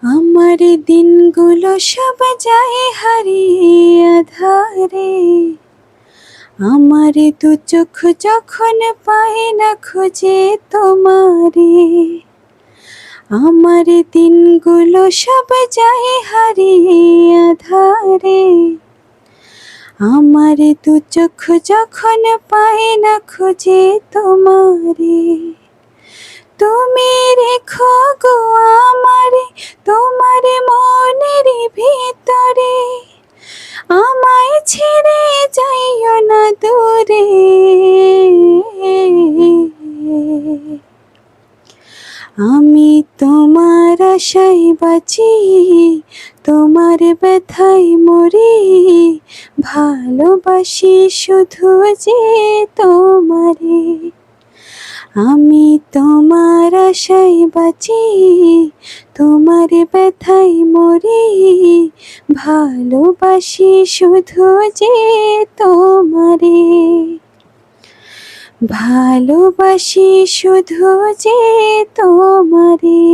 আমার দিনগুলো সব যায় হারিয়ে আধারে, আমার দু চোখ যখন পায় না খুঁজে তোমারে। আমার দিনগুলো সব যায় হারিয়ে আধারে, আমার দু চোখ যখন পায় না খুঁজে তোমারে। তুমি রেখো গো আমারে তোমার মনের ভিতরে, আমায় ছেড়ে যাইও না দূরে। আমি তোমার আশায় বাঁচি, তোমার ব্যথায় মরি, ভালোবাসি শুধু যে তোমারে। আমি তোমার আশায় বাঁচি, তোমার ব্যথায় মরি, ভালোবাসি শুধু যে তোমারে। ভালোবাসি শুধু যে তোমারে।